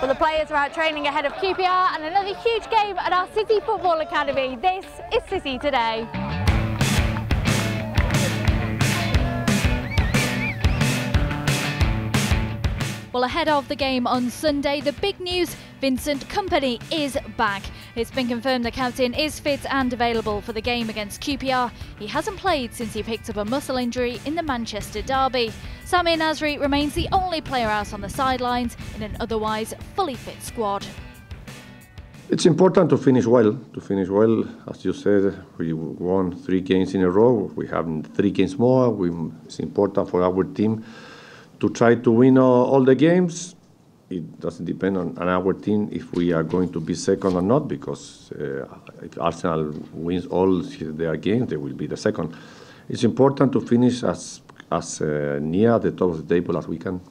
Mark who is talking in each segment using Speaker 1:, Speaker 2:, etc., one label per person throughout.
Speaker 1: Well, the players are out training ahead of QPR and another huge game at our City Football Academy. This is City Today. Well, ahead of the game on Sunday, the big news, Vincent Kompany is back. It's been confirmed the captain is fit and available for the game against QPR. He hasn't played since he picked up a muscle injury in the Manchester derby. Samir Nasri remains the only player out on the sidelines in an otherwise fully fit squad.
Speaker 2: It's important to finish well. As you said, we won 3 games in a row. We have 3 games more. It's important for our team to try to win all the games. It doesn't depend on our team if we are going to be second or not, because if Arsenal wins all their games, they will be the second. It's important to finish as near the top of the table as we can.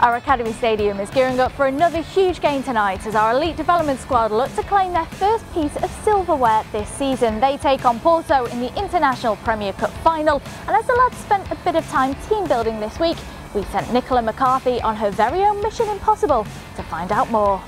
Speaker 1: Our Academy Stadium is gearing up for another huge game tonight as our elite development squad look to claim their first piece of silverware this season. They take on Porto in the International Premier Cup final, and as the lads spent a bit of time team building this week, we sent Nicola McCarthy on her very own Mission Impossible to find out more.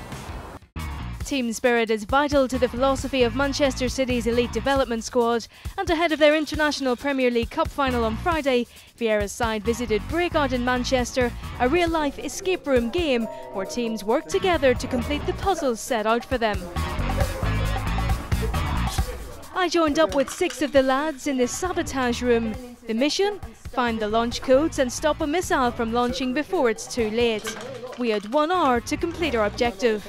Speaker 3: Team spirit is vital to the philosophy of Manchester City's elite development squad, and ahead of their International Premier League Cup final on Friday, Vieira's side visited Breakout in Manchester, a real-life escape room game where teams work together to complete the puzzles set out for them. I joined up with 6 of the lads in the sabotage room. The mission? Find the launch codes and stop a missile from launching before it's too late. We had 1 hour to complete our objective.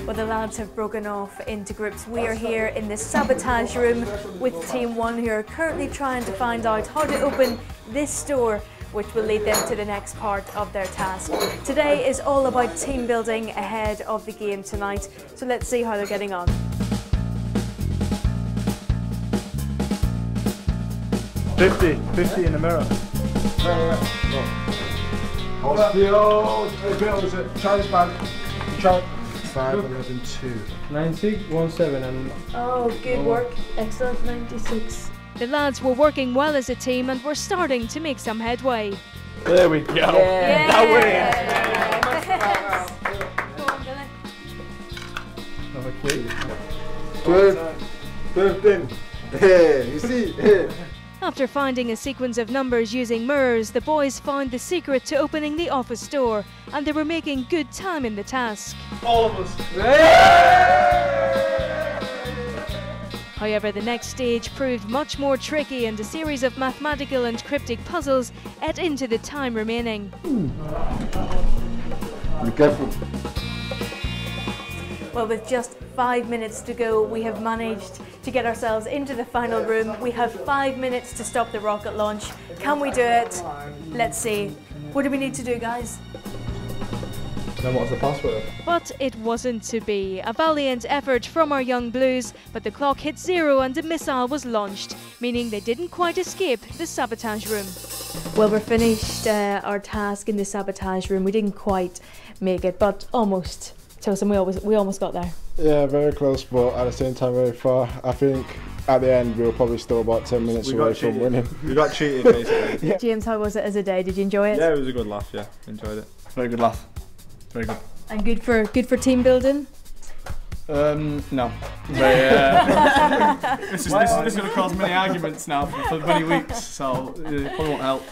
Speaker 3: Well, the lads have broken off into groups. We are here in the sabotage room with Team 1, who are currently trying to find out how to open this door, which will lead them to the next part of their task. Today is all about team building ahead of the game tonight, so let's see how they're getting on.
Speaker 4: Fifty in the mirror. Charlie's back. Charlie. 5, 11, 2. 96, 17 and...
Speaker 3: Oh, good work. Excellent, 96. The lads were working well as a team and were starting to make some headway.
Speaker 4: There we go.
Speaker 3: Yeah.
Speaker 4: Now we're in.
Speaker 3: Yes. Go on, Billy.
Speaker 4: Another key. 12 in. Hey, you see? Hey.
Speaker 3: After finding a sequence of numbers using mirrors, the boys found the secret to opening the office door, and they were making good time in the task.
Speaker 4: All of us.
Speaker 3: However, the next stage proved much more tricky, and a series of mathematical and cryptic puzzles ate into the time remaining.
Speaker 4: Be careful.
Speaker 3: Well, with just 5 minutes to go, we have managed to get ourselves into the final room. We have 5 minutes to stop the rocket launch. Can we do it? Let's see. What do we need to do, guys?
Speaker 4: Then what's the password?
Speaker 3: But it wasn't to be. A valiant effort from our young Blues, but the clock hit 0 and the missile was launched, meaning they didn't quite escape the sabotage room. Well, we're finished our task in the sabotage room. We didn't quite make it, but almost. Tosin, we almost got there.
Speaker 5: Yeah, very close, but at the same time very far. I think at the end we were probably still about 10 minutes away from winning.
Speaker 4: We got cheated basically.
Speaker 3: Yeah. James, how was it as a day? Did you enjoy it?
Speaker 4: Yeah, it was a good laugh, yeah. Enjoyed it. Very good laugh. Very good.
Speaker 3: And good for team building?
Speaker 4: No. This is going to cause many arguments now for many weeks, so it probably won't help.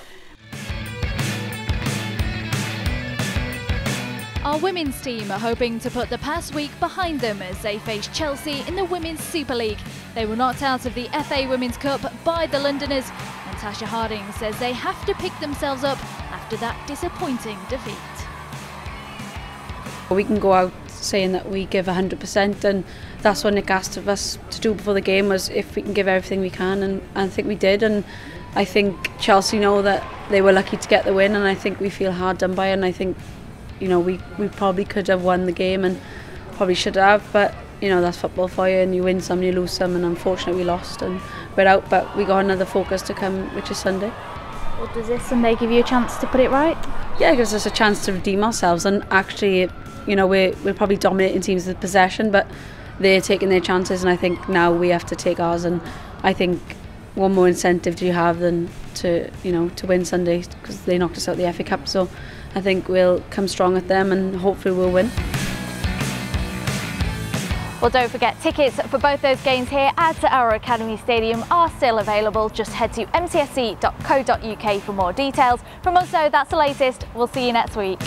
Speaker 1: Our women's team are hoping to put the past week behind them as they face Chelsea in the Women's Super League. They were knocked out of the FA Women's Cup by the Londoners, and Tasha Harding says they have to pick themselves up after that disappointing defeat.
Speaker 6: We can go out saying that we give 100%, and that's what Nick asked of us to do before the game, was if we can give everything we can, and I think we did. And I think Chelsea know that they were lucky to get the win, and I think we feel hard done by, and I think, you know, we probably could have won the game and probably should have, but you know, that's football for you, and you win some, you lose some, and unfortunately we lost and we're out, but we got another focus to come, which is Sunday.
Speaker 1: Well, does this Sunday give you a chance to put it right?
Speaker 6: Yeah, it gives us a chance to redeem ourselves, and actually, you know, we're probably dominating teams with possession, but they're taking their chances, and I think now we have to take ours, and I think what more incentive do you have than to, you know, to win Sunday, because they knocked us out of the FA Cup, so I think we'll come strong at them and hopefully we'll win.
Speaker 1: Well, don't forget, tickets for both those games here at our Academy Stadium are still available. Just head to mcsc.co.uk for more details. From us, though, that's the latest. We'll see you next week.